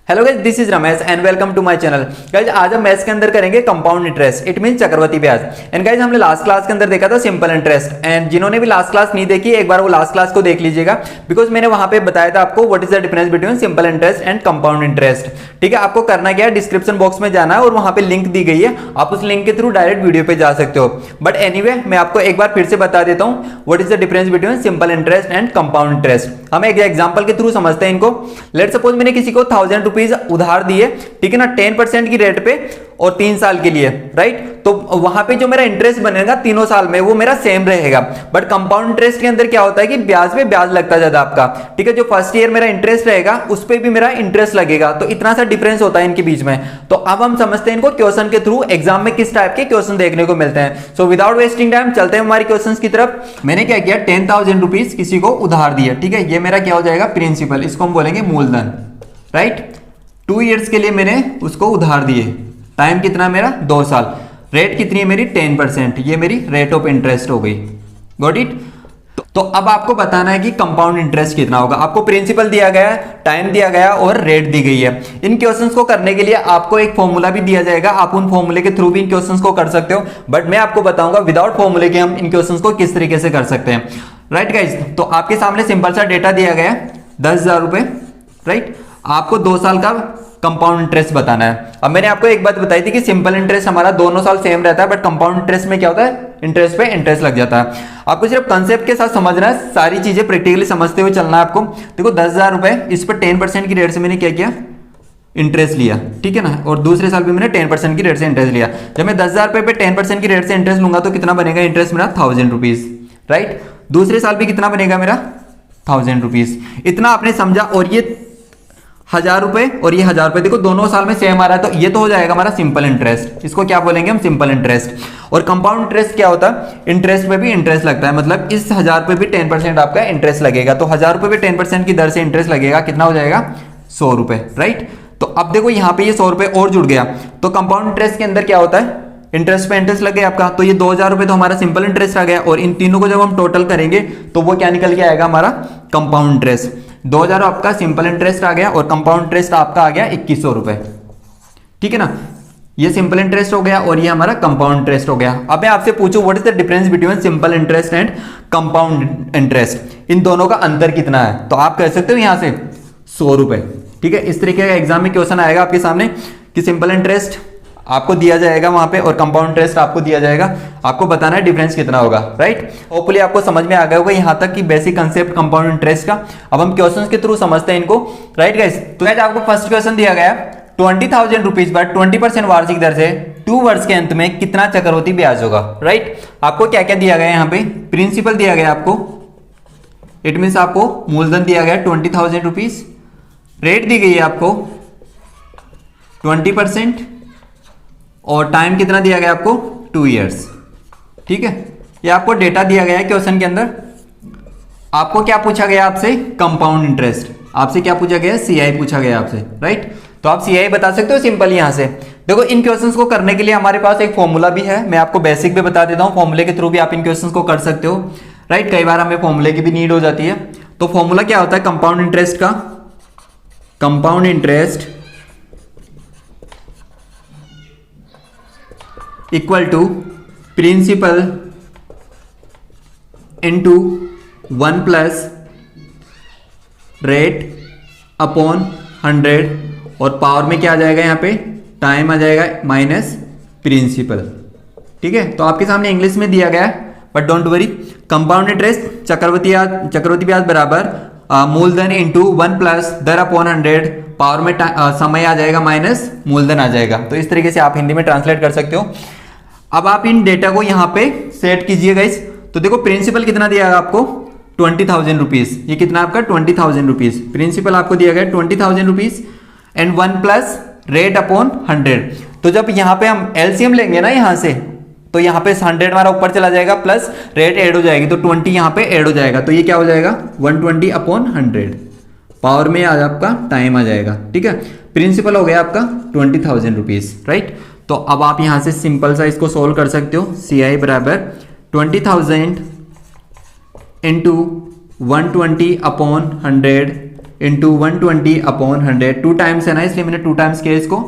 Hello guys, this is Ramesh and welcome to my channel. Guys आज हम maths के अंदर करेंगे कंपाउंड इंटरेस्ट, इट मीन चक्रवृद्धि ब्याज। एंड गाइस हमने लास्ट क्लास के अंदर देखा था सिंपल इंटरेस्ट, एंड जिन्होंने भी लास्ट क्लास नहीं देखी एक बार वो लास्ट क्लास को देख लीजिएगा, बिकॉज मैंने वहां पे बताया था आपको what is the difference between simple interest and compound interest. ठीक है, आपको करना क्या है, डिस्क्रिप्शन बॉक्स में जाना है और वहां पे लिंक दी गई है, आप उस लिंक के थ्रू डायरेक्ट वीडियो पे जा सकते हो। बट एनीवे मैं आपको एक बार फिर से बता देता हूं what is the difference between simple interest and compound interest. हम एक एग्जांपल के थ्रू समझते हैं इनको। लेट्स सपोज मैंने किसी को 1000 रुपीज उधार दिए, ठीक है ना, 10% की रेट पे और 3 साल के लिए, राइट। तो वहां पे जो मेरा इंटरेस्ट बनेगा तीनों साल में वो मेरा सेम रहेगा। बट कंपाउंड इंटरेस्ट के अंदर क्या होता है कि ब्याज पे ब्याज लगता जाता है आपका, ठीक है। जो फर्स्ट ईयर मेरा इंटरेस्ट रहेगा उस पे भी मेरा इंटरेस्ट लगेगा, तो इतना सा डिफरेंस होता है इनके बीच में। तो अब हम समझते हैं इनको क्वेश्चन के थ्रू, एग्जाम में किस टाइप के क्वेश्चन देखने को मिलते हैं। सो विदाउट वेस्टिंग टाइम चलते हैं हमारे क्वेश्चन की तरफ। मैंने क्या किया, 10,000 रुपीज किसी को उधार दिया, ठीक है। ये मेरा क्या हो जाएगा, प्रिंसिपल, इसको हम बोलेंगे मूलधन, राइट। 2 इयर्स के लिए मैंने उसको उधार दिए, टाइम कितना मेरा 2 साल, रेट कितनी है मेरी 10%, ये मेरी रेट ऑफ इंटरेस्ट हो गई। Got it. तो अब आपको बताना है कि कंपाउंड इंटरेस्ट कितना होगा। आपको प्रिंसिपल दिया गया है, टाइम दिया गया और रेट दी गई है। इन क्वेश्चंस को करने के लिए आपको एक फॉर्मूला भी दिया जाएगा, आप उन फॉर्मूले के थ्रू भी इन क्वेश्चंस को कर सकते हो, बट मैं आपको बताऊंगा विदाउट फॉर्मूले के हम इन क्वेश्चंस को किस तरीके से कर सकते हैं, राइट गाइज। तो आपके सामने सिंपल सा डेटा दिया गया है 10,000 रुपए, राइट। आपको 2 साल का कंपाउंड इंटरेस्ट बताना है। अब मैंने आपको एक बात बताई थी कि सिंपल इंटरेस्ट हमारा दोनों साल सेम रहता है, बट कंपाउंड इंटरेस्ट में क्या होता है, इंटरेस्ट पे इंटरेस्ट लग जाता है। आपको सिर्फ कंसेप्ट के साथ समझना है, सारी चीजें प्रैक्टिकली समझते हुए चलना है आपको। देखो 10,000 रुपए, इस पर 10% की रेट से मैंने क्या किया, इंटरेस्ट लिया, ठीक है ना। और दूसरे साल भी मैंने 10% की रेट से इंटरेस्ट लिया। जब मैं 10,000 रुपए पे 10% की रेट से इंटरेस्ट लूंगा तो कितना बनेगा इंटरेस्ट मेरा 1,000 रुपीज, राइट। दूसरे साल भी कितना बनेगा मेरा 1,000 रुपीज। इतना आपने समझा। और ये 1,000 रुपए और ये 1,000 रुपए, देखो दोनों साल में सेम आ रहा है, तो ये तो हो जाएगा हमारा सिंपल इंटरेस्ट। इसको क्या बोलेंगे हम, सिंपल इंटरेस्ट। और कंपाउंड इंटरेस्ट क्या होता है, इंटरेस्ट पे भी इंटरेस्ट लगता है, मतलब इस 1,000 रुपए भी 10% आपका इंटरेस्ट लगेगा। तो 1,000 रुपए पे 10% की दर से इंटरेस्ट लगेगा, कितना हो जाएगा 100 रुपए, राइट। तो अब देखो यहाँ पे ये 100 रुपए और जुड़ गया। तो कंपाउंड इंटरेस्ट के अंदर क्या होता है, इंटरेस्ट पे इंटरेस्ट लग गया आपका। तो ये 2,000 रुपए तो हमारा सिंपल इंटरेस्ट आ गया, और इन तीनों को जब हम टोटल करेंगे तो वो क्या निकल के आएगा, हमारा कंपाउंड इंटरेस्ट। 2,000 आपका सिंपल इंटरेस्ट आ गया और कंपाउंड इंटरेस्ट आपका आ गया 2,100 रुपए, ठीक है ना। ये सिंपल इंटरेस्ट हो गया और ये हमारा कंपाउंड इंटरेस्ट हो गया। अब मैं आपसे पूछूं what is the difference between simple interest and compound interest, इन दोनों का अंतर कितना है, तो आप कह सकते हो यहां से 100 रुपए, ठीक है। इस तरीके का एग्जाम में क्वेश्चन आएगा आपके सामने कि सिंपल इंटरेस्ट आपको दिया जाएगा वहां पे और कंपाउंड इंटरेस्ट आपको दिया जाएगा, आपको बताना है डिफरेंस कितना होगा, राइट। होपफुली आपको समझ में आ गया होगा यहां तक कि बेसिक कंसेप्ट कंपाउंड इंटरेस्ट का। अब हम क्वेश्चंस के थ्रू समझते हैं इनको, राइट गाइस। तो गाइस आपको फर्स्ट क्वेश्चन दिया गया 20,000 रुपीज पर 20% वार्षिक दर से 2 वर्ष के अंत में कितना चक्रवृद्धि ब्याज होगा, राइट। आपको क्या क्या दिया गया है, यहाँ पे प्रिंसिपल दिया गया आपको, इट मीन आपको मूलधन दिया गया 20,000 रुपीज, रेट दी गई है आपको 20%, और टाइम कितना दिया गया आपको 2 इयर्स, ठीक है। ये आपको डेटा दिया गया है क्वेश्चन के अंदर। आपको क्या पूछा गया आपसे, कंपाउंड इंटरेस्ट, आपसे क्या पूछा गया, सीआई पूछा गया आपसे, राइट। तो आप सीआई बता सकते हो सिंपल यहां से। देखो इन क्वेश्चंस को करने के लिए हमारे पास एक फॉर्मूला भी है, मैं आपको बेसिक भी बता देता हूं, फॉर्मूले के थ्रू भी आप इन क्वेश्चंस को कर सकते हो, राइट। कई बार हमें फॉर्मूले की भी नीड हो जाती है। तो फॉर्मूला क्या होता है कंपाउंड इंटरेस्ट का, compound interest equal to principal into 1 plus rate upon 100, और पावर में क्या आ जाएगा यहाँ पे, टाइम आ जाएगा माइनस प्रिंसिपल, ठीक है। तो आपके सामने इंग्लिश में दिया गया है, but don't worry. Compound interest चक्रवृद्धि ब्याज बराबर मूलधन इंटू 1 प्लस दर अपॉन 100, पावर में समय आ जाएगा माइनस मूलधन आ जाएगा। तो इस तरीके से आप हिंदी में ट्रांसलेट कर सकते हो। अब आप इन डेटा को यहां पे सेट कीजिए गाइस। तो देखो प्रिंसिपल कितना दिया है आपको 20,000 रुपीज, ये कितना आपका 20,000 रुपीज, प्रिंसिपल आपको दिया गया 20,000 rupees and 1 plus rate upon 100। तो जब यहां पे हम एलसीएम लेंगे ना यहां से, तो यहां पे 100 हमारा ऊपर चला जाएगा, प्लस रेट ऐड हो जाएगी, तो 20 यहां पे ऐड हो जाएगा, तो ये क्या हो जाएगा 120 अपॉन 100, पावर में आज आपका टाइम आ जाएगा, ठीक है। प्रिंसिपल हो गया आपका 20,000 रुपीज, राइट। तो अब आप यहां से सिंपल सा इसको सोल्व कर सकते हो। सी आई बराबर 20,000 इंटू 120 अपॉन 100 इंटू 120/100, 2 टाइम्स है ना, इसलिए मैंने 2 टाइम्स किया इसको,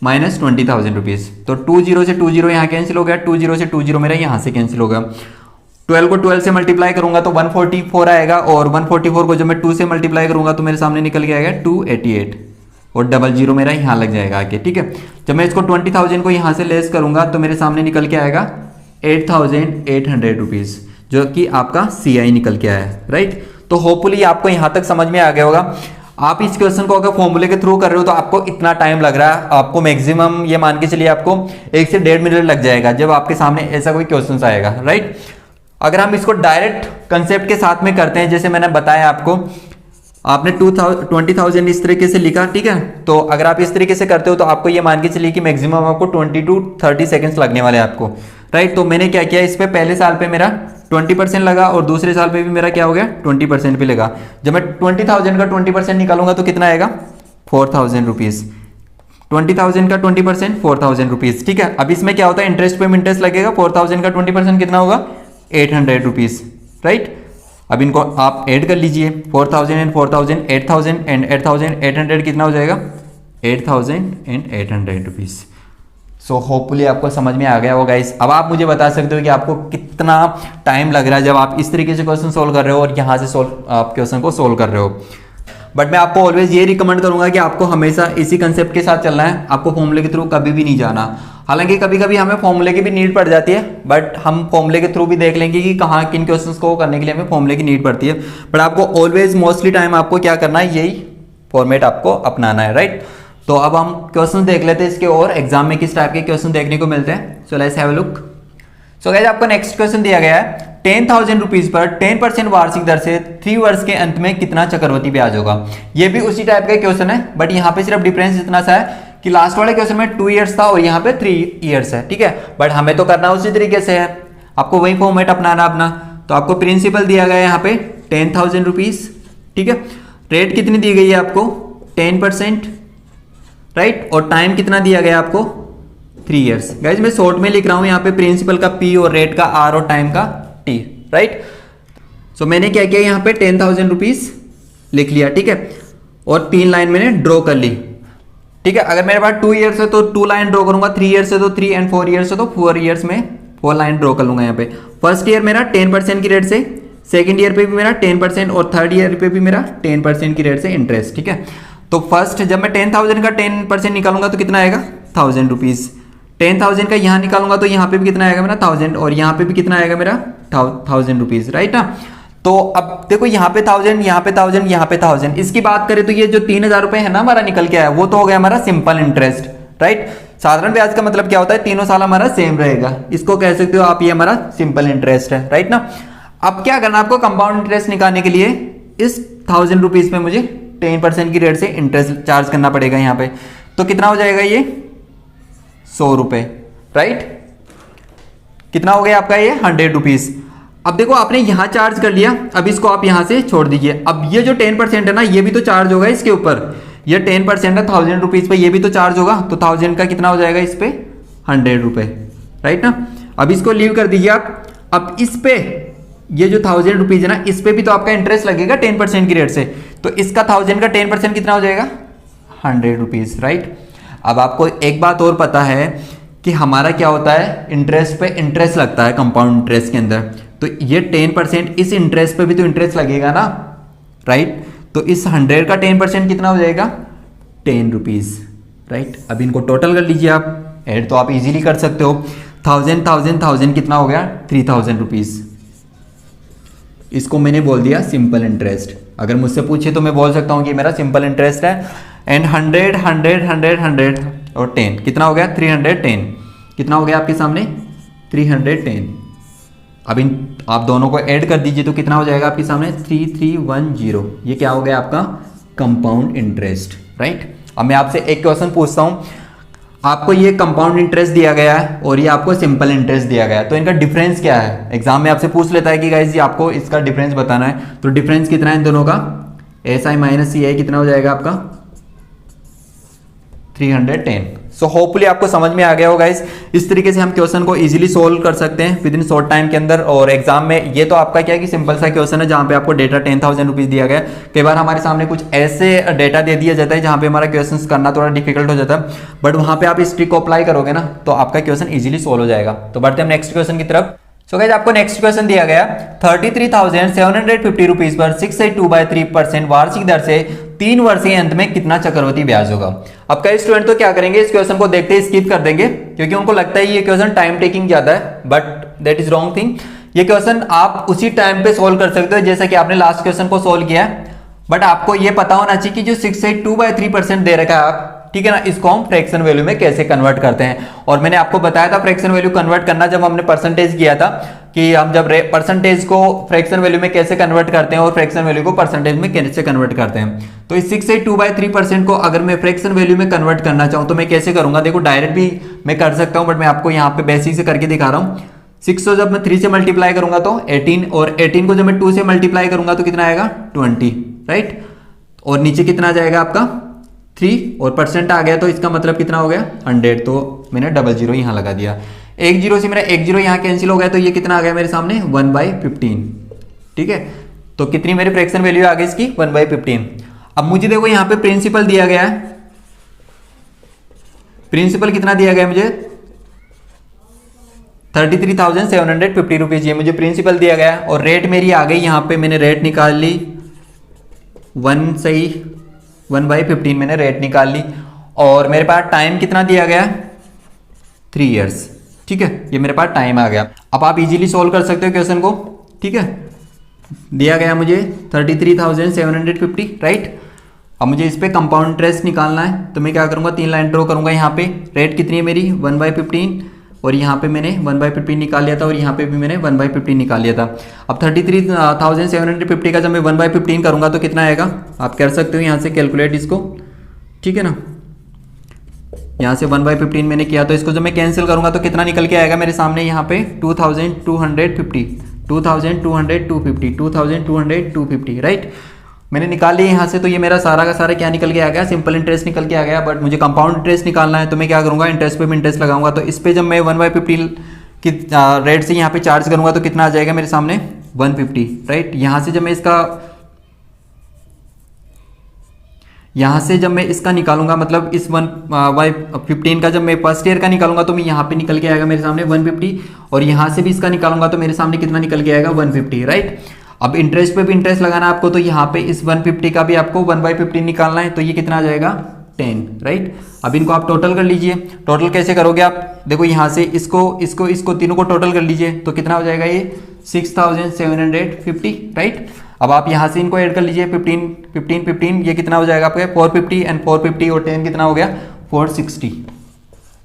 माइनस 20,000 रुपीज़। तो 20 से 20 यहाँ कैंसिल हो गया, 20 से 20 मेरा यहाँ से कैंसिल हो गया। 12 को 12 से मल्टीप्लाई करूंगा तो 144 आएगा, और 144 को जब मैं 2 से मल्टीप्लाई करूंगा तो मेरे सामने निकल के आएगा 288, और 00 मेरा यहाँ लग जाएगा आके, ठीक है। जब मैं इसको 20,000 को यहाँ से लेस करूंगा तो मेरे सामने निकल के आएगा 8,800 रुपीज़, जो कि आपका CI निकल के आया है, राइट। तो होपफुली आपको यहाँ तक समझ में आ गया होगा। आप इस क्वेश्चन को अगर फॉर्मूले के थ्रू कर रहे हो तो आपको इतना टाइम लग रहा है, आपको मैक्सिमम ये मान के चलिए आपको 1 से 1.5 मिनट लग जाएगा जब आपके सामने ऐसा कोई क्वेश्चन आएगा, राइट। अगर हम इसको डायरेक्ट कंसेप्ट के साथ में करते हैं, जैसे मैंने बताया आपको, आपने 20,000 इस तरीके से लिखा, ठीक है। तो अगर आप इस तरीके से करते हो तो आपको ये मान के चलिए कि मैक्सिमम आपको 20 to 30 सेकंड्स लगने वाले हैं आपको, राइट। तो मैंने क्या किया, इस पे पहले साल पे मेरा 20% लगा और दूसरे साल पे भी मेरा क्या हो गया 20% पे लगा। जब मैं 20,000 का 20% निकालूंगा तो कितना आएगा 4,000 रुपीज़। 20,000 का 20% 4,000 रुपीज़, ठीक है। अब इसमें क्या होता है, इंटरेस्ट पे इंटरेस्ट लगेगा। 4,000 का 20% कितना होगा 800 रुपीज़, राइट। अब इनको आप ऐड कर लीजिए, 4,000 एंड 4,000, 8,000 एंड 8,800 कितना हो जाएगा 8,800 रुपीज़। सो होपफुली आपको समझ में आ गया होगा गाइस। अब आप मुझे बता सकते हो कि आपको कितना टाइम लग रहा है जब आप इस तरीके से क्वेश्चन सोल्व कर रहे हो और यहाँ से आप क्वेश्चन को सोल्व कर रहे हो। बट मैं आपको ऑलवेज ये रिकमेंड करूंगा कि आपको हमेशा इसी कंसेप्ट के साथ चलना है, आपको फॉर्मूले के थ्रू कभी भी नहीं जाना। हालांकि कभी कभी हमें फॉर्मूले की भी नीड पड़ जाती है, बट हम फॉर्मूले के थ्रू भी देख लेंगे कि कहाँ किन क्वेश्चंस को करने के लिए हमें फॉर्मूले की नीड पड़ती है। बट आपको ऑलवेज मोस्टली टाइम आपको क्या करना है, यही फॉर्मेट आपको अपनाना है, राइट। तो अब हम क्वेश्चन देख लेते हैं इसके, और एग्जाम में किस टाइप के क्वेश्चन देखने को मिलते हैं। So let's have a look. So guys आपको नेक्स्ट क्वेश्चन दिया गया है, 10,000 रुपीज पर 10% वार्षिक दर से 3 वर्ष के अंत में कितना चक्रवृद्धि ब्याज होगा। ये भी उसी टाइप का क्वेश्चन है, बट यहाँ पे सिर्फ डिफरेंस इतना सा है कि लास्ट वाले क्वेश्चन में 2 इयर्स था और यहाँ पे 3 इयर्स है, ठीक है। बट हमें तो करना उसी तरीके से है, आपको वही फॉर्मेट अपनाना अपना। तो आपको प्रिंसिपल दिया गया है यहाँ पे 10,000 रुपीज, ठीक है। रेट कितनी दी गई है आपको 10%, राइट। और टाइम कितना दिया गया आपको 3 इयर्स। गाइज मैं शॉर्ट में लिख रहा हूं यहाँ पे प्रिंसिपल का P और रेट का R और टाइम का T, राइट। सो मैंने क्या किया यहाँ पे 10,000 रुपीज लिख लिया, ठीक है। और 3 लाइन मैंने ड्रॉ कर ली, ठीक है। अगर मेरे पास 2 इयर्स है तो 2 लाइन ड्रॉ करूंगा, 3 इयर्स है तो 3 एंड 4 इयर्स है तो 4 इयर्स में 4 लाइन ड्रॉ कर लूंगा यहाँ पे। फर्स्ट ईयर मेरा 10% की रेट से, सेकेंड ईयर पे भी मेरा 10% और थर्ड ईयर पे भी मेरा 10% की रेट से इंटरेस्ट, ठीक है। तो फर्स्ट जब मैं 10,000 का 10% निकालूंगा तो कितना आएगा 1,000 रुपीज़। 10,000 का यहाँ निकालूंगा तो यहाँ पे भी कितना आएगा मेरा 1,000, और यहाँ पे भी कितना आएगा मेरा 1,000 रुपीज़, राइट ना। तो अब देखो यहाँ पे 1,000, यहाँ पे 1,000, यहाँ पे 1,000। इसकी बात करें तो ये जो 3,000 रुपये है ना हमारा निकल के आया, वो तो हो गया हमारा सिंपल इंटरेस्ट, राइट। साधारण ब्याज का मतलब क्या होता है, तीनों साल हमारा सेम रहेगा, इसको कह सकते हो आप ये हमारा सिंपल इंटरेस्ट है, राइट ना। अब क्या करना आपको, कंपाउंड इंटरेस्ट निकालने के लिए इस 1,000 रुपीज़ पे मुझे 10% की रेट से इंटरेस्ट चार्ज करना पड़ेगा यहाँ पे। तो कितना हो जाएगा ये 100 रुपये, राइट। कितना हो गया आपका ये 100 रुपीज़। अब देखो आपने यहाँ चार्ज कर लिया, अब इसको आप यहाँ से छोड़ दीजिए। अब ये जो 10% है ना, ये भी तो चार्ज होगा इसके ऊपर, ये 10% है 1,000 रुपीज़ पे, ये भी तो चार्ज होगा। तो 1,000 का कितना हो जाएगा इस पे 100 रुपये, राइट ना। अब इसको लीव कर दीजिए आप। अब इस पे ये जो 1,000 रुपीज़ है ना, इस पे भी तो आपका इंटरेस्ट लगेगा 10% की रेट से। तो इसका 1,000 का 10% कितना हो जाएगा 100 रुपीज़, राइट। अब आपको एक बात और पता है कि हमारा क्या होता है, इंटरेस्ट पे इंटरेस्ट लगता है कंपाउंड इंटरेस्ट के अंदर। तो ये 10% इस इंटरेस्ट पे भी तो इंटरेस्ट लगेगा ना, राइट। तो इस 100 का 10% कितना हो जाएगा 10 रुपीज़, राइट। अब इनको टोटल कर लीजिए आप, ऐड तो आप इजीली कर सकते हो। 1,000 1,000 1,000 कितना हो गया 3,000 रुपीज़। इसको मैंने बोल दिया सिंपल इंटरेस्ट। अगर मुझसे पूछे तो मैं बोल सकता हूँ कि मेरा सिंपल इंटरेस्ट है। एंड 100 100 100 100 और 10 कितना हो गया 310। कितना हो गया आपके सामने 310। अब इन आप दोनों को ऐड कर दीजिए तो कितना हो जाएगा आपके सामने 3310। ये क्या हो गया आपका कंपाउंड इंटरेस्ट, राइट। अब मैं आपसे एक क्वेश्चन पूछता हूँ, आपको ये कंपाउंड इंटरेस्ट दिया गया है और ये आपको सिंपल इंटरेस्ट दिया गया है, तो इनका डिफरेंस क्या है। एग्जाम में आपसे पूछ लेता है कि गाइस जी आपको इसका डिफरेंस बताना है। तो डिफरेंस कितना है इन दोनों का, SI माइनस CI कितना हो जाएगा आपका 310। सो होपफुली आपको समझ में आ गया होगा इस तरीके से हम क्वेश्चन को इजीली सोल्व कर सकते हैं विद इन शॉर्ट टाइम के अंदर। और एग्जाम में ये तो आपका क्या है कि सिंपल सा क्वेश्चन है जहां पे आपको डेटा 10,000 रुपीज दिया गया है। कई बार हमारे सामने कुछ ऐसे डेटा दे दिया जाता है जहां पे हमारा क्वेश्चन करना थोड़ा डिफिकल्ट हो जाता है, बट वहां पे आप इस ट्रिक को अप्लाई करोगे ना तो आपका क्वेश्चन इजीली सोल्व हो जाएगा। तो बढ़ते हैं नेक्स्ट क्वेश्चन की तरफ। सो गाइस आपको नेक्स्ट क्वेश्चन दिया गया 33,750 रुपीज पर 682/3% वार्षिक दर से 3 वर्षीय अंत में कितना चक्रवृद्धि ब्याज होगा। अब कई स्टूडेंट तो क्या करेंगे, इस क्वेश्चन को देखते ही स्किप कर देंगे क्योंकि उनको लगता है ये क्वेश्चन टाइम टेकिंग ज्यादा है, but that is wrong thing. ये क्वेश्चन आप उसी टाइम पे सोल्व कर सकते हो जैसा कि आपने लास्ट क्वेश्चन को सोल्व किया है, बट आपको ये पता होना चाहिए कि जो 682/3% दे रखा है आप, ठीक है ना, इसको हम फ्रैक्शन वैल्यू में कैसे कन्वर्ट करते हैं। और मैंने आपको बताया था फ्रैक्शन वैल्यू कन्वर्ट करना जब हमने परसेंटेज किया था कि हम जब परसेंटेज को फ्रैक्शन वैल्यू में कैसे कन्वर्ट करते हैं और फ्रैक्शन वैल्यू को परसेंटेज में कैसे कन्वर्ट करते हैं। तो इस 682/3% को अगर मैं फ्रैक्शन वैल्यू में कन्वर्ट करना चाहूं तो मैं कैसे करूंगा। देखो डायरेक्ट भी मैं कर सकता हूं, बट मैं आपको यहाँ पे बेसिक से करके दिखा रहा हूँ। 6 को जब मैं 3 से मल्टीप्लाई करूंगा तो 18, और 18 को जब मैं 2 से मल्टीप्लाई करूंगा तो कितना आएगा 20, राइट। और नीचे कितना आ जाएगा आपका 3, और परसेंट आ गया तो इसका मतलब कितना हो गया 100, तो मैंने डबल जीरो यहां लगा दिया। एक जीरो से मेरा एक जीरो यहां कैंसिल हो गया तो ये कितना आ गया मेरे सामने 1/15, ठीक है। तो कितनी मेरी फ्रैक्शन वैल्यू आ गई इसकी 1/15। अब मुझे देखो यहां पे प्रिंसिपल दिया गया है, प्रिंसिपल कितना दिया गया मुझे 33,750 रुपीज, ये मुझे प्रिंसिपल दिया गया। और रेट मेरी आ गई यहां पे, मैंने रेट निकाल ली 1/15 मैंने रेट निकाल ली। और मेरे पास टाइम कितना दिया गया 3 इयर्स, ठीक है, ये मेरे पास टाइम आ गया। अब आप इजीली सोल्व कर सकते हो क्वेश्चन को, ठीक है। दिया गया मुझे 33,750, राइट। अब मुझे इस पे कंपाउंड इंटरेस्ट निकालना है तो मैं क्या करूंगा 3 लाइन ड्रॉ करूंगा। यहाँ पे रेट कितनी है मेरी 1/15, और यहाँ पे मैंने 1/15 निकाल लिया था, और यहाँ पे भी मैंने 1/15 निकाल लिया था। अब 33,750 का जब मैं 1/15 करूंगा तो कितना आएगा, आप कर सकते हो यहाँ से कैलकुलेट इसको, ठीक है ना। यहाँ से 1/15 मैंने किया तो इसको जब मैं कैंसिल करूंगा तो कितना निकल के आएगा मेरे सामने यहाँ पे 2,250, 2,250, राइट। मैंने निकाल लिया यहाँ से, तो ये मेरा सारा का सारा क्या निकल के आ गया, सिंपल इंटरेस्ट निकल के आ गया। बट मुझे कंपाउंड इंटरेस्ट निकालना है तो मैं क्या करूंगा, इंटरेस्ट पे भी इंटरेस्ट लगाऊंगा। तो इस पे जब मैं 1/15 की रेट से यहाँ पे चार्ज करूंगा तो कितना आ जाएगा मेरे सामने 150, राइट। यहाँ से जब मैं इसका निकालूंगा, मतलब इस 1/15 का जब मैं फर्स्ट ईयर का निकालूंगा तो मैं यहाँ पे निकल के आएगा मेरे सामने 150, और यहाँ से भी इसका निकालूंगा तो मेरे सामने कितना निकल के आएगा 150, राइट। अब इंटरेस्ट पे भी इंटरेस्ट लगाना आपको, तो यहाँ पे इस 150 का भी आपको 1/15 निकालना है, तो ये कितना आ जाएगा 10, राइट। अब इनको आप टोटल कर लीजिए। टोटल कैसे करोगे आप, देखो यहाँ से इसको तीनों को टोटल कर लीजिए तो कितना हो जाएगा ये 6,750, राइट। अब आप यहाँ से इनको ऐड कर लीजिए 15, ये कितना हो जाएगा आपका 450, एंड 450 और 10 कितना हो गया 460।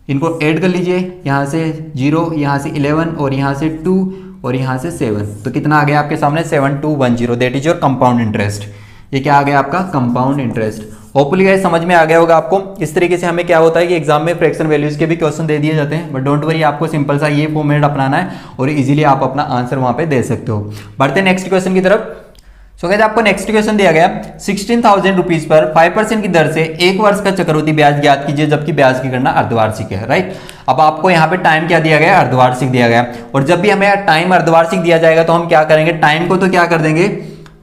इनको ऐड कर लीजिए, यहाँ से 0, यहाँ से 11, और यहाँ से 2, और यहाँ से 7, तो कितना आ गया आपके सामने 7210, that is your compound interest. ये क्या आ गया आपका कंपाउंड इंटरेस्ट। होपफुली गाइस समझ में आ गया होगा आपको। इस तरीके से हमें क्या होता है कि एग्जाम में फ्रैक्शन वैल्यूज के भी क्वेश्चन दे दिए जाते हैं, बट डोंट वरी, आपको सिंपल सा ये फॉर्मेट अपनाना है और इजीली आप अपना आंसर वहां पे दे सकते हो। बढ़ते हैं नेक्स्ट क्वेश्चन की तरफ। सो गाइस आपको नेक्स्ट क्वेश्चन दिया गया 16,000 रुपीज पर 5% की दर से 1 वर्ष का चक्रवृद्धि ब्याज ज्ञात कीजिए जबकि ब्याज की गणना अर्धवार्षिक है, राइट। अब आपको यहाँ पे टाइम क्या दिया गया अर्धवार्षिक दिया गया, और जब भी हमें टाइम अर्धवार्षिक दिया जाएगा तो हम क्या करेंगे, टाइम को तो क्या कर देंगे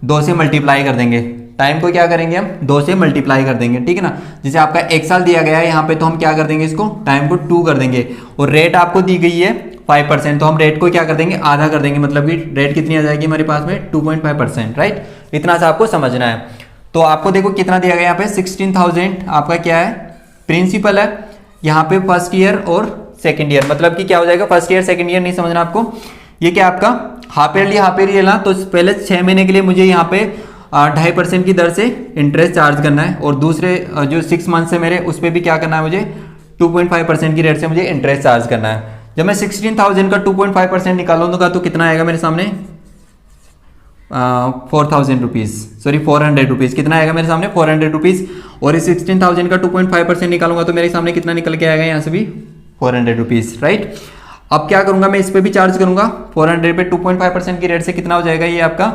2 से मल्टीप्लाई कर देंगे। टाइम को क्या करेंगे हम 2 से मल्टीप्लाई कर देंगे, ठीक है ना। जैसे आपका 1 साल दिया गया है यहाँ पे, तो हम क्या कर देंगे इसको टाइम को 2 कर देंगे, और रेट आपको दी गई है 5%, तो हम रेट को क्या कर देंगे आधा कर देंगे, मतलब कि रेट कितनी आ जाएगी हमारे पास में 2.5%, राइट। इतना सा आपको समझना है। तो आपको देखो कितना दिया गया यहाँ पे 16,000 आपका क्या है प्रिंसिपल है, यहाँ पे फर्स्ट ईयर और सेकंड ईयर, मतलब कि क्या हो जाएगा फर्स्ट ईयर सेकंड ईयर नहीं समझना आपको। ये क्या आपका हाफ ईयरली ना, तो पहले 6 महीने के लिए मुझे यहाँ पे 2.5% की दर से इंटरेस्ट चार्ज करना है, और दूसरे जो 6 मंथ से मेरे उस पर भी क्या करना है मुझे 2.5% की रेट से मुझे इंटरेस्ट चार्ज करना है। जब मैं 16,000 का 2.5% निकालूंगा तो कितना आएगा मेरे सामने 4,000 रुपीज, सॉरी 400 रुपीज, कितना आएगा मेरे सामने 400 रुपीज। और इस 16,000 का 2.5% निकालूंगा तो मेरे सामने कितना निकल के आएगा यहाँ से भी 400 रुपीज, राइट। अब क्या करूंगा मैं इस पे भी चार्ज करूंगा 400 पे 2.5% की रेट से कितना हो जाएगा ये आपका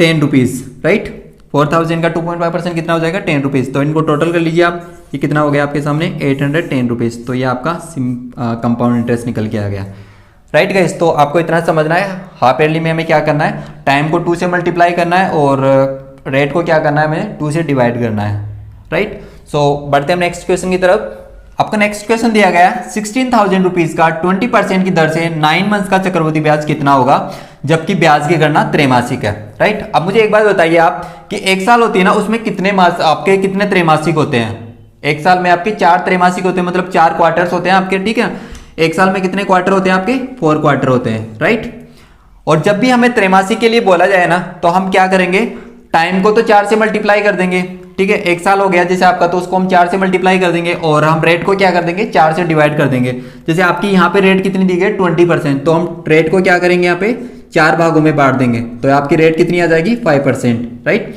10 रुपीज, राइट। 4000 का 2.5% कितना हो जाएगा 10 रुपीज़। तो इनको टोटल कर लीजिए आप, ये कितना हो गया आपके सामने 810 रुपीज़। तो ये आपका कंपाउंड इंटरेस्ट निकल के आ गया। राइट गाइस, तो आपको इतना समझना है हाफ ईयरली में हमें क्या करना है, टाइम को 2 से मल्टीप्लाई करना है और रेट को क्या करना है हमें 2 से डिवाइड करना है। राइट, सो बढ़ते हैं नेक्स्ट क्वेश्चन की तरफ। आपका नेक्स्ट क्वेश्चन दिया गया है 16,000 रुपीज का 20% की दर से 9 मंथ्स का चक्रवृद्धि ब्याज कितना होगा जबकि ब्याज की गणना त्रैमासिक है। राइट, अब मुझे एक बात बताइए आप कि एक साल होती है ना, उसमें कितने मास आपके कितने त्रैमासिक होते हैं? एक साल में आपके 4 त्रैमासिक होते हैं, मतलब 4 क्वार्टर्स होते हैं आपके। ठीक है, एक साल में कितने क्वार्टर होते हैं आपके 4 क्वार्टर होते हैं। राइट, और जब भी हमें त्रैमासिक के लिए बोला जाए ना तो हम क्या करेंगे, टाइम को तो 4 से मल्टीप्लाई कर देंगे। ठीक है, एक साल हो गया जैसे आपका, तो उसको हम 4 से मल्टीप्लाई कर देंगे और हम रेट को क्या कर देंगे 4 से डिवाइड कर देंगे। जैसे आपकी यहाँ पे रेट कितनी दी गई 20%, तो हम रेट को क्या करेंगे यहाँ पे 4 भागों में बांट देंगे, तो आपकी रेट कितनी आ जाएगी 5%। राइट,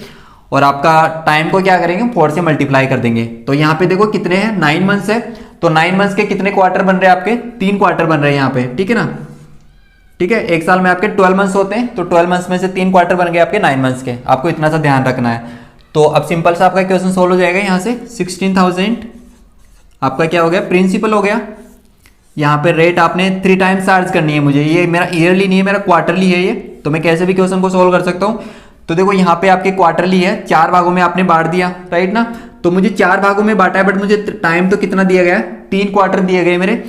और आपका टाइम को क्या करेंगे 4 से मल्टीप्लाई कर देंगे। तो यहाँ पे देखो कितने हैं 9 मंथ्स है, तो 9 मंथ्स के कितने क्वार्टर बन रहे हैं आपके 3 क्वार्टर बन रहे हैं यहाँ पे। ठीक है ना, ठीक है, एक साल में आपके 12 मंथ्स होते हैं, तो 12 मंथ्स में से 3 क्वार्टर बन गए आपके 9 मंथ्स के। आपको इतना सा ध्यान रखना है। तो अब सिंपल सा आपका क्वेश्चन सोल्व हो जाएगा। यहाँ से 16,000 आपका क्या हो गया प्रिंसिपल हो गया। यहाँ पे रेट आपने 3 टाइम्स चार्ज करनी है मुझे, ये मेरा ईयरली नहीं है, मेरा क्वार्टरली है ये, तो मैं कैसे भी क्वेश्चन को सोल्व कर सकता हूँ। तो देखो यहाँ पे आपके क्वार्टरली है, 4 भागों में आपने बांट दिया। राइट ना, तो मुझे 4 भागों में बांटा है, बट मुझे टाइम तो कितना दिया गया है 3 क्वार्टर दिए गए मेरे।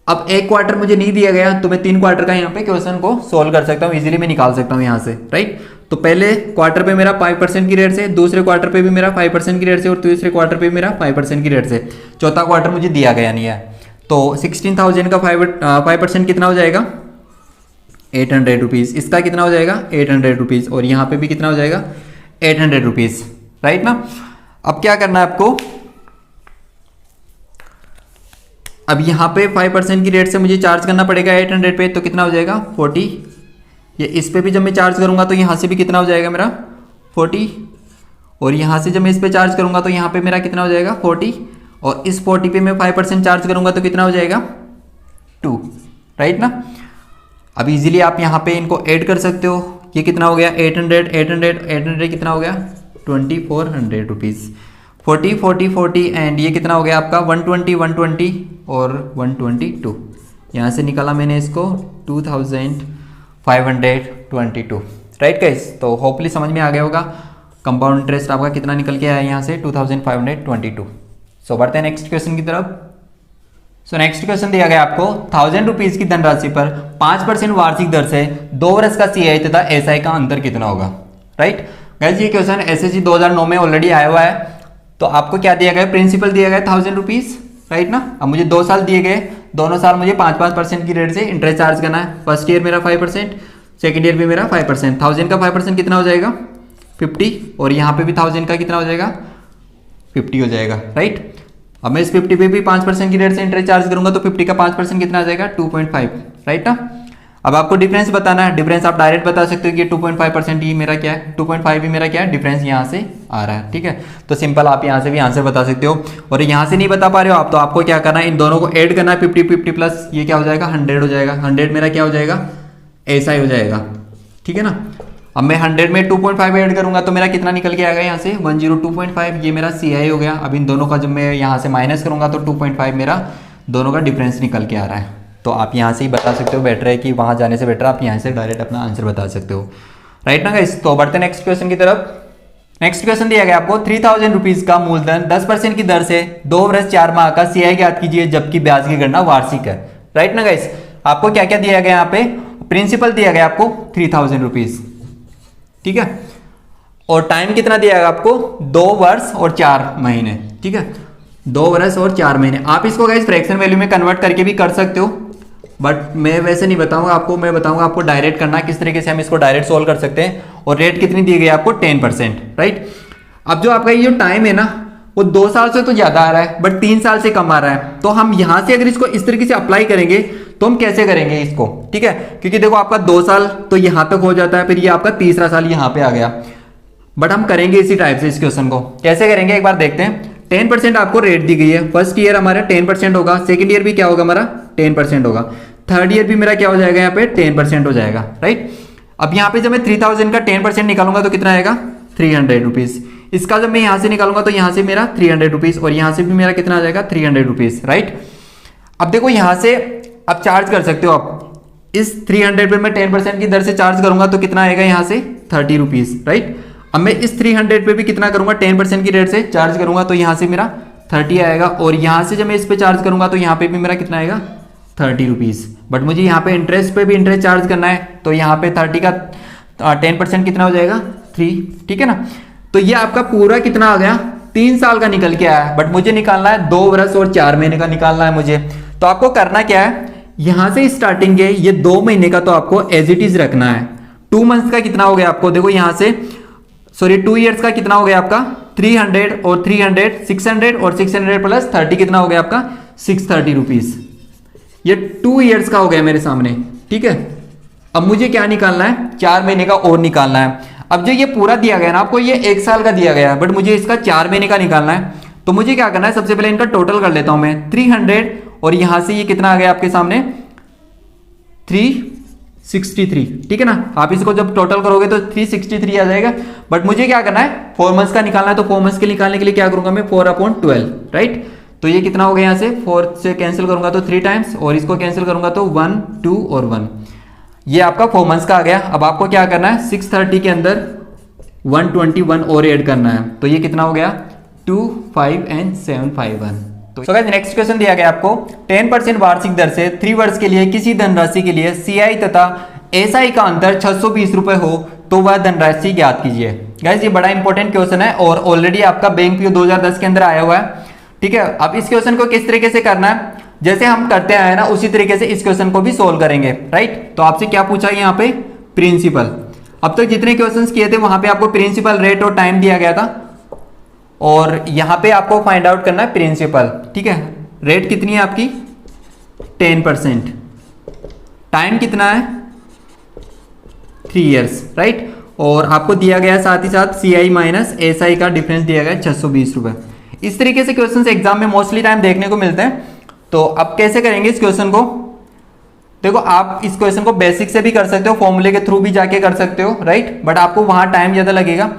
अब 1 क्वार्टर मुझे नहीं दिया गया, तो मैं 3 क्वार्टर का यहाँ पे क्वेश्चन को सोल्व कर सकता हूँ, इजीली मैं निकाल सकता हूँ यहाँ से। राइट, तो पहले क्वार्टर पे मेरा 5% की रेट से, दूसरे क्वार्टर पे भी मेरा 5% की रेट से और तीसरे क्वार्टर पे भी मेरा 5% की रेट से, चौथा क्वार्टर मुझे दिया गया नहीं है। तो 16,000 का 5% कितना हो जाएगा 800 रुपीज़। इसका कितना हो जाएगा 800 रुपीज़, और यहाँ पे भी कितना हो जाएगा 800 रुपीज़। राइट ना, अब क्या करना है आपको, अब यहाँ पे 5% की रेट से मुझे चार्ज करना पड़ेगा 800 पे, तो कितना हो जाएगा 40। ये इस पे भी जब मैं चार्ज करूँगा तो यहाँ से भी कितना हो जाएगा मेरा 40, और यहाँ से जब मैं इस पे चार्ज करूँगा तो यहाँ पे मेरा कितना हो जाएगा 40, और इस 40 पे मैं 5% चार्ज करूँगा तो कितना हो जाएगा 2। राइट ना, अब इजीली आप यहाँ पे इनको ऐड कर सकते हो। ये कितना हो गया 800 800 800 कितना हो गया 2400 रुपीज़। 40 40 40 एंड ये कितना हो गया आपका 120 120 और 122। यहाँ से निकाला मैंने इसको 2522। राइट गाइस, तो होपली समझ में आ गया होगा कंपाउंड इंटरेस्ट आपका कितना निकल के आया यहाँ से 2522। सो बढ़ते हैं नेक्स्ट क्वेश्चन की तरफ। सो नेक्स्ट क्वेश्चन दिया गया आपको 1000 रुपीज की धनराशि पर 5% वार्षिक दर से 2 वर्ष का सीआई तथा एसआई का अंतर कितना होगा। राइट गाइस, ये क्वेश्चन एसएससी 2009 में ऑलरेडी आया हुआ है। तो आपको क्या दिया गया प्रिंसिपल दिया गया 1000 रुपीज। राइट ना, अब मुझे 2 साल दिए गए, दोनों साल मुझे 5% की रेट से इंटरेस्ट चार्ज करना है। फर्स्ट ईयर मेरा 5%, सेकेंड ईयर भी मेरा 5%। 1000 का 5% कितना हो जाएगा 50, और यहाँ पे भी 1000 का कितना हो जाएगा 50 हो जाएगा। राइट, अब मैं इस 50 पे भी 5% की रेट से इंटरेस्ट चार्ज करूंगा तो 50 का 5% कितना आ जाएगा 2.5। राइट ना, अब आपको डिफरेंस बताना है। डिफरेंस आप डायरेक्ट बता सकते हो कि 2.5% ही मेरा क्या है 2.5 भी मेरा क्या है डिफरेंस यहाँ से आ रहा है। ठीक है, तो सिंपल आप यहाँ से भी आंसर बता सकते हो। और यहाँ से नहीं बता पा रहे हो आप, तो आपको क्या करना है इन दोनों को ऐड करना है। 50 प्लस ये क्या हो जाएगा 100 हो जाएगा। 100 मेरा क्या हो जाएगा ऐसा ही हो जाएगा। ठीक है ना, अब मैं 100 में 2.5 ऐड करूंगा तो मेरा कितना निकल के आएगा यहाँ से 102.5। ये मेरा CI हो गया। अब इन दोनों का जब मैं यहाँ से माइनस करूंगा तो 2.5 मेरा दोनों का डिफरेंस निकल के आ रहा है। तो आप यहाँ से ही बता सकते हो, बेटर है कि वहाँ जाने से बेटर आप यहाँ से डायरेक्ट अपना आंसर बता सकते हो। राइट ना गाइस, तो बढ़ते नेक्स्ट क्वेश्चन की तरफ। नेक्स्ट क्वेश्चन दिया गया आपको 3000 रुपीज का मूलधन 10% की दर से 2 वर्ष 4 माह का CI ज्ञात कीजिए जबकि ब्याज की गणना वार्षिक है। राइट ना गाइस, आपको क्या क्या दिया गया यहाँ पे प्रिंसिपल दिया गया आपको 3000 रुपीज। ठीक है, और टाइम कितना दिया गया आपको 2 वर्ष और 4 महीने। ठीक है, 2 वर्ष और 4 महीने। आप इसको गाइस फ्रैक्शन वैल्यू में कन्वर्ट करके भी कर सकते हो, बट मैं वैसे नहीं बताऊंगा आपको। मैं बताऊंगा आपको डायरेक्ट करना किस तरीके से हम इसको डायरेक्ट सोल्व कर सकते हैं। और रेट कितनी दी गई आपको 10%। राइट, अब जो आपका ये टाइम है ना वो 2 साल से तो ज्यादा आ रहा है, बट 3 साल से कम आ रहा है। तो हम यहां से अगर इसको इस तरीके से अप्लाई करेंगे तो हम कैसे करेंगे इसको। ठीक है, क्योंकि देखो आपका 2 साल तो यहां तक हो जाता है, फिर ये आपका तीसरा साल यहां पे आ गया। बट हम करेंगे इसी टाइप से इस क्वेश्चन को। कैसे करेंगे एक बार देखते हैं। 10% आपको रेट दी गई है। फर्स्ट ईयर हमारा 10% होगा, सेकेंड ईयर भी क्या होगा हमारा 10% होगा, थर्ड ईयर भी मेरा क्या हो जाएगा यहाँ पे 10% हो जाएगा। राइट, अब यहाँ पे जब मैं 3000 का 10% निकालूंगा तो कितना आएगा 300 रुपीज़। इसका जब मैं यहाँ से निकालूंगा तो यहाँ से मेरा 300 रुपीज़ और यहाँ से भी मेरा कितना आ जाएगा 300 रुपीज़, राइट। अब देखो यहाँ से आप चार्ज कर सकते हो, आप इस 300 पे मैं 10% की दर से चार्ज करूंगा तो कितना आएगा यहाँ से 30 रुपीज़, राइट। अब मैं इस 300 पे भी कितना करूंगा 10% की रेट से चार्ज करूंगा तो यहाँ से मेरा 30 आएगा और यहाँ से जब मैं इस पे चार्ज करूंगा तो यहाँ पे भी मेरा कितना आएगा 30 रुपीज़। बट मुझे यहाँ पे इंटरेस्ट पे भी इंटरेस्ट चार्ज करना है तो यहाँ पे 30 का 10% कितना हो जाएगा 3, ठीक है ना। तो ये आपका पूरा कितना आ गया 3 साल का निकल के आया, बट मुझे निकालना है 2 वर्ष और 4 महीने का निकालना है मुझे। तो आपको करना क्या है, यहाँ से स्टार्टिंग के ये 2 महीने का तो आपको एज इट इज रखना है। 2 मंथ्स का कितना हो गया आपको, देखो यहाँ से 2 ईयर्स का कितना हो गया आपका 300 और 300 600 और 600 प्लस 30 कितना हो गया आपका 630 रुपीज़। ये 2 ईयर्स का हो गया मेरे सामने, ठीक है। अब मुझे क्या निकालना है 4 महीने का और निकालना है। अब जो ये पूरा दिया गया ना आपको, ये 1 साल का दिया गया है, बट मुझे इसका 4 महीने का निकालना है। तो मुझे क्या करना है, सबसे पहले इनका टोटल कर लेता हूं मैं 300 और यहां से ये कितना आ गया आपके सामने 363, ठीक है ना। आप इसको जब टोटल करोगे तो 363 आ जाएगा। बट मुझे क्या करना है 4 मंथ्स का निकालना है, तो 4 मंथ्स के निकालने के लिए क्या करूंगा मैं 4/12, राइट। तो ये कितना हो गया, यहाँ से 4 से कैंसिल करूंगा तो 3 टाइम्स और इसको कैंसिल करूंगा तो 1 2 और 1, ये आपका 4 मंथ्स का आ गया। अब आपको क्या करना है 630 के अंदर 121 और ऐड करना है, तो ये कितना हो गया 2 5 and 751। तो गाइस नेक्स्ट क्वेश्चन दिया गया आपको 10% वार्षिक दर से 3 वर्ष के लिए किसी धनराशि के लिए सीआई तथा एसआई का अंतर 620 रुपए हो तो वह धनराशि ज्ञात कीजिए। गाइस ये बड़ा इंपॉर्टेंट क्वेश्चन है और ऑलरेडी आपका बैंक पीओ 2010 के अंदर आया हुआ है, ठीक है। अब इस क्वेश्चन को किस तरीके से करना है, जैसे हम करते आए ना उसी तरीके से इस क्वेश्चन को भी सोल्व करेंगे, राइट। तो आपसे क्या पूछा है यहाँ पे प्रिंसिपल। अब तक जितने क्वेश्चंस किए थे वहां पे आपको प्रिंसिपल, रेट और टाइम दिया गया था और यहाँ पे आपको फाइंड आउट करना है प्रिंसिपल, ठीक है। रेट कितनी है आपकी 10%, टाइम कितना है 3 ईयर्स, राइट। और आपको दिया गया साथ ही साथ सीआई माइनस एसआई का डिफरेंस दिया गया 620 रुपए। इस तरीके से क्वेश्चंस एग्जाम में मोस्टली टाइम देखने को मिलते हैं। तो अब कैसे करेंगे इस क्वेश्चन को, देखो आप इस क्वेश्चन को बेसिक से भी कर सकते हो, फॉर्मूले के थ्रू भी जाके कर सकते हो, राइट। बट आपको वहां टाइम ज्यादा लगेगा।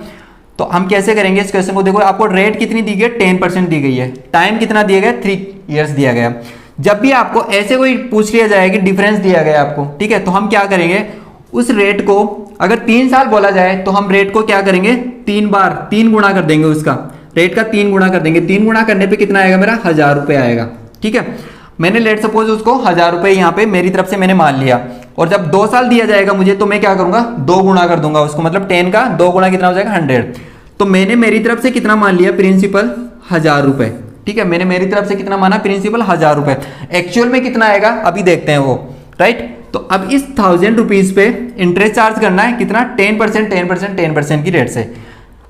तो हम कैसे करेंगे इस क्वेश्चन को, देखो आपको रेट कितनी दी गई है 10% दी गई है, टाइम कितना दिया गया 3 ईयर्स दिया गया। जब भी आपको ऐसे कोई पूछ लिया जाए कि डिफरेंस दिया गया आपको, ठीक है, तो हम क्या करेंगे उस रेट को, अगर 3 साल बोला जाए तो हम रेट को क्या करेंगे 3 गुणा कर देंगे, उसका रेट का 3 गुणा कर देंगे। 3 गुणा करने पे कितना आएगा मेरा 1000 रुपए आएगा, ठीक है। मैंने लेट सपोज उसको 1000 रुपए यहाँ पे मेरी तरफ से मैंने मान लिया और जब 2 साल दिया जाएगा मुझे तो मैं क्या करूंगा 2 गुणा कर दूंगा उसको, मतलब 10 का 2 गुणा कितना हो जाएगा 100। तो मैंने मेरी तरफ से कितना मान लिया प्रिंसिपल 1000 रुपए, ठीक है। मैंने मेरी तरफ से कितना माना प्रिंसिपल 1000 रुपए, एक्चुअल में कितना आएगा अभी देखते हैं वो, राइट। तो अब इस 1000 रुपीज पे इंटरेस्ट चार्ज करना है कितना 10% की रेट से।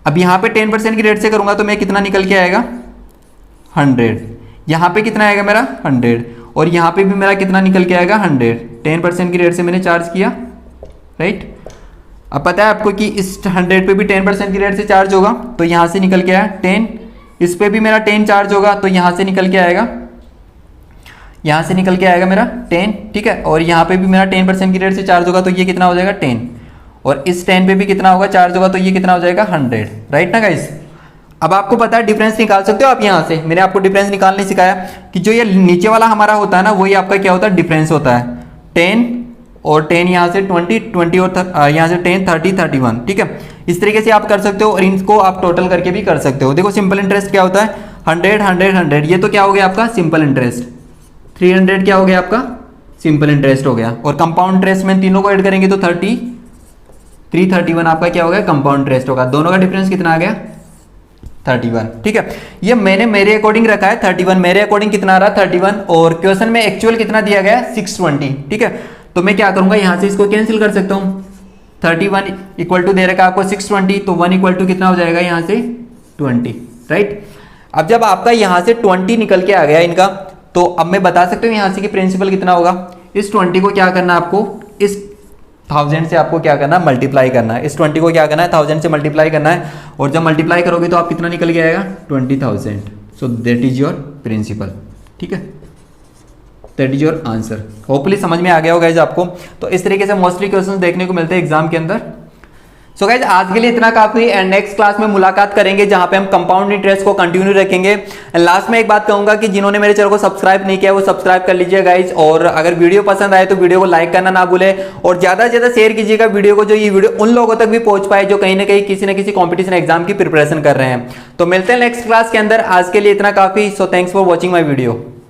अब यहाँ पे 10% की रेट से करूंगा तो मैं कितना निकल के आएगा 100, यहाँ पे कितना आएगा मेरा 100 और यहाँ पे भी मेरा कितना निकल के आएगा 100। 10% की रेट से मैंने चार्ज किया, राइट। अब पता है आपको कि इस 100 पे भी 10% की रेट से चार्ज होगा तो यहाँ से निकल के आया 10, इस पे भी मेरा 10 चार्ज होगा तो यहाँ से निकल के आएगा, यहाँ से निकल के आएगा मेरा 10, ठीक है। और यहाँ पे भी मेरा 10% की रेट से चार्ज होगा तो ये कितना हो जाएगा 10 और इस 10 पे भी कितना होगा चार्ज होगा तो ये कितना हो जाएगा 100, राइट ना गाइस। अब आपको पता है डिफरेंस निकाल सकते हो आप यहाँ से, मैंने आपको डिफरेंस निकालने सिखाया कि जो ये नीचे वाला हमारा होता है ना वही आपका क्या होता है डिफरेंस होता है। 10 और 10 यहाँ से 20 और यहाँ से 10 30 31, ठीक है। इस तरीके से आप कर सकते हो और इनको आप टोटल करके भी कर सकते हो। देखो सिंपल इंटरेस्ट क्या होता है 100 100 100, ये तो क्या हो गया आपका सिंपल इंटरेस्ट। 300 क्या हो गया आपका सिंपल इंटरेस्ट हो गया और कंपाउंड इंटरेस्ट में तीनों को ऐड करेंगे तो 331 आपका क्या हो गया कंपाउंड इंटरेस्ट होगा। दोनों का डिफरेंस कितना आ गया 31, ठीक है। ये मैंने मेरे अकॉर्डिंग रखा है 31, मेरे अकॉर्डिंग कितना आ रहा है 31 और क्वेश्चन में एक्चुअल कितना दिया गया है 620, ठीक है। तो मैं क्या करूंगा यहाँ से इसको कैंसिल कर सकता हूँ। 31 इक्वल टू दे रखा है आपको 620 तो 1 इक्वल टू कितना हो जाएगा यहाँ से 20, राइट। अब जब आपका यहाँ से 20 निकल के आ गया इनका तो अब मैं बता सकता हूँ यहाँ से कि प्रिंसिपल कितना होगा। इस 20 को क्या करना है आपको, इस 1000 से आपको क्या करना है मल्टीप्लाई करना है। इस 20 को क्या करना है 1000 से मल्टीप्लाई करना है और जब मल्टीप्लाई करोगे तो आप कितना निकल के आएगा 20,000। So that is your principal, ठीक है, that is your answer. Hopefully समझ में आ गया होगा गाइस आपको। तो इस तरीके से मोस्टली क्वेश्चंस देखने को मिलते हैं एग्जाम के अंदर। सो गाइज आज के लिए इतना काफी एंड नेक्स्ट क्लास में मुलाकात करेंगे जहां पे हम कंपाउंड इंटरेस्ट को कंटिन्यू रखेंगे। एंड लास्ट में एक बात कहूंगा कि जिन्होंने मेरे चैनल को सब्सक्राइब नहीं किया वो सब्सक्राइब कर लीजिए गाइज, और अगर वीडियो पसंद आए तो वीडियो को लाइक करना ना भूले और ज्यादा से ज्यादा शेयर कीजिएगा वीडियो को, जो ये वीडियो उन लोगों तक भी पहुंच पाए जो कहीं ना कहीं किसी न किसी कॉम्पिटिशन एग्जाम की प्रिपरेशन कर रहे हैं। तो मिलते हैं नेक्स्ट क्लास के अंदर, आज के लिए इतना काफी। So thanks for watching my video.